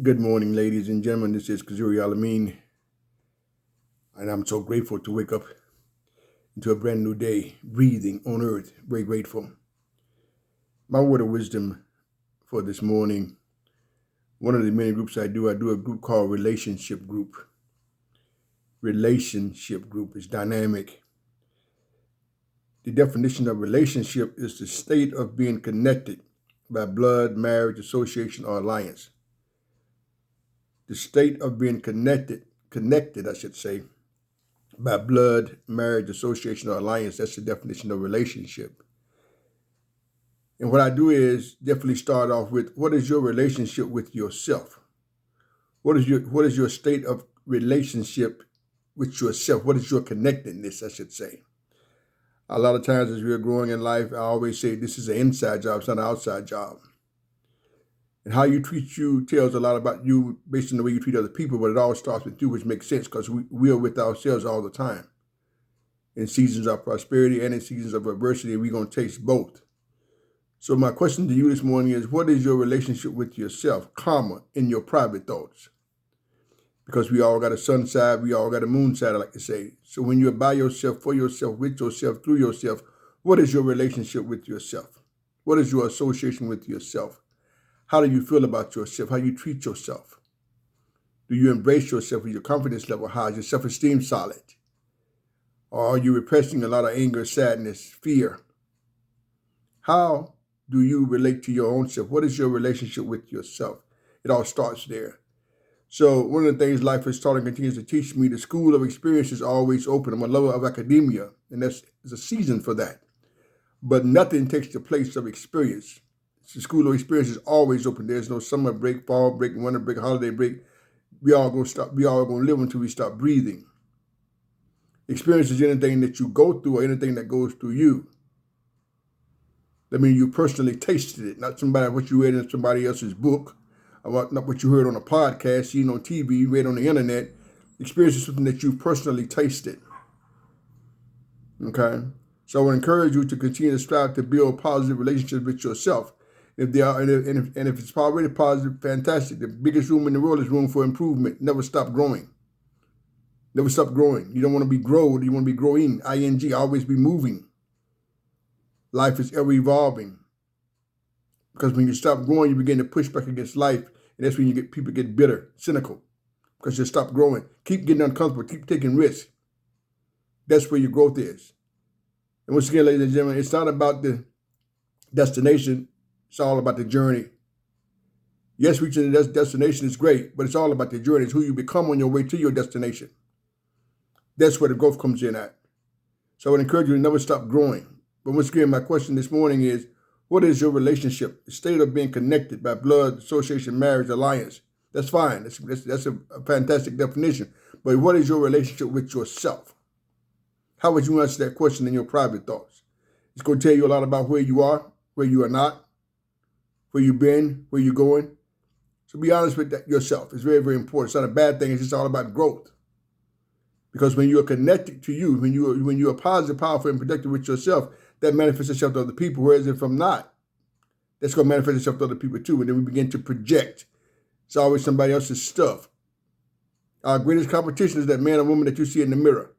Good morning, ladies and gentlemen. This is Kazuri Alameen, and I'm so grateful to wake up into a brand new day, breathing on earth. Very grateful. My word of wisdom for this morning, one of the many groups I do a group called Relationship Group. Relationship Group is dynamic. The definition of relationship is the state of being connected by blood, marriage, association, or alliance. The state of being connected, I should say, by blood, marriage, association, or alliance. That's the definition of relationship. And what I do is definitely start off with, what is your relationship with yourself? What is your state of relationship with yourself? What is your connectedness, I should say? A lot of times as we're growing in life, I always say this is an inside job, it's not an outside job. And how you treat you tells a lot about you based on the way you treat other people, but it all starts with you, which makes sense because we are with ourselves all the time. In seasons of prosperity and in seasons of adversity, we're going to taste both. So my question to you this morning is, what is your relationship with yourself, in your private thoughts? Because we all got a sun side, we all got a moon side, I like to say. So when you're by yourself, for yourself, with yourself, through yourself, what is your relationship with yourself? What is your association with yourself? How do you feel about yourself? How you treat yourself? Do you embrace yourself? Is your confidence level high? Is your self-esteem solid? Or are you repressing a lot of anger, sadness, fear? How do you relate to your own self? What is your relationship with yourself? It all starts there. So one of the things life has taught and continues to teach me, the school of experience is always open. I'm a lover of academia, and there's a season for that. But nothing takes the place of experience. The school of experience is always open. There's no summer break, fall break, winter break, holiday break. We all gonna stop. We all gonna live until we stop breathing. Experience is anything that you go through or anything that goes through you. That means you personally tasted it, not what you read in somebody else's book, or not what you heard on a podcast, seen on TV, read on the internet. Experience is something that you personally tasted. Okay? So I would encourage you to continue to strive to build positive relationships with yourself. If they are, and if it's already positive, fantastic. The biggest room in the world is room for improvement. Never stop growing. Never stop growing. You don't want to be growed. You want to be growing. ING. Always be moving. Life is ever evolving. Because when you stop growing, you begin to push back against life. And that's when people get bitter, cynical. Because you stop growing. Keep getting uncomfortable. Keep taking risks. That's where your growth is. And once again, ladies and gentlemen, it's not about the destination. It's all about the journey. Yes, reaching the destination is great, but it's all about the journey. It's who you become on your way to your destination. That's where the growth comes in at. So I would encourage you to never stop growing. But once again, my question this morning is, what is your relationship? The state of being connected by blood, association, marriage, alliance. That's fine. That's a fantastic definition. But what is your relationship with yourself? How would you answer that question in your private thoughts? It's going to tell you a lot about where you are not, where you've been, where you're going. So be honest with yourself. It's very, very important. It's not a bad thing. It's just all about growth. Because when you're connected to you, when you're positive, powerful, and productive with yourself, that manifests itself to other people. Whereas if I'm not, that's going to manifest itself to other people too. And then we begin to project. It's always somebody else's stuff. Our greatest competition is that man or woman that you see in the mirror.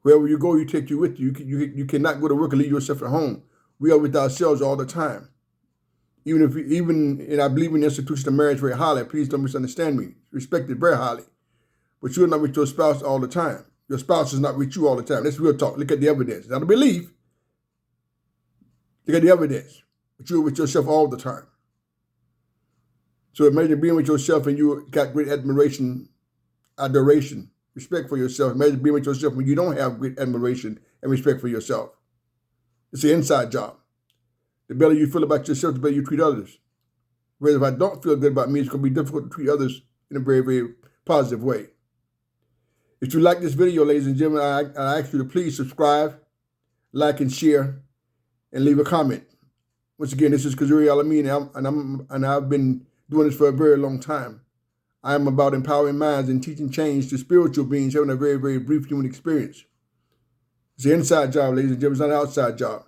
Wherever you go, you take you with you. You cannot go to work and leave yourself at home. We are with ourselves all the time. And I believe in the institution of marriage very highly. Please don't misunderstand me. Respect it very highly. But you're not with your spouse all the time. Your spouse is not with you all the time. That's real talk. Look at the evidence. Not a belief. Look at the evidence. But you're with yourself all the time. So imagine being with yourself and you got great admiration, adoration, respect for yourself. Imagine being with yourself when you don't have great admiration and respect for yourself. It's an inside job. The better you feel about yourself, the better you treat others. Whereas if I don't feel good about me, it's going to be difficult to treat others in a very, very positive way. If you like this video, ladies and gentlemen, I ask you to please subscribe, like, and share, and leave a comment. Once again, this is Kazuri Alameen, and I've been doing this for a very long time. I am about empowering minds and teaching change to spiritual beings having a very, very brief human experience. It's an inside job, ladies and gentlemen. It's not an outside job.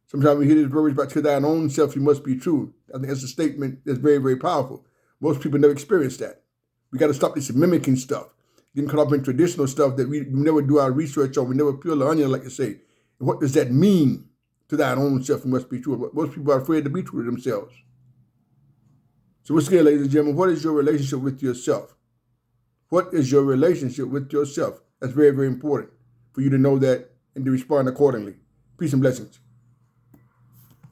Sometimes we hear this verbiage about to thine own self, you must be true. I think that's a statement that's very, very powerful. Most people never experience that. We got to stop this mimicking stuff, getting caught up in traditional stuff that we never do our research on. We never peel the onion, like you say. And what does that mean to thine own self? It must be true. Most people are afraid to be true to themselves. So once again, ladies and gentlemen, what is your relationship with yourself? What is your relationship with yourself? That's very, very important for you to know that and to respond accordingly. Peace and blessings.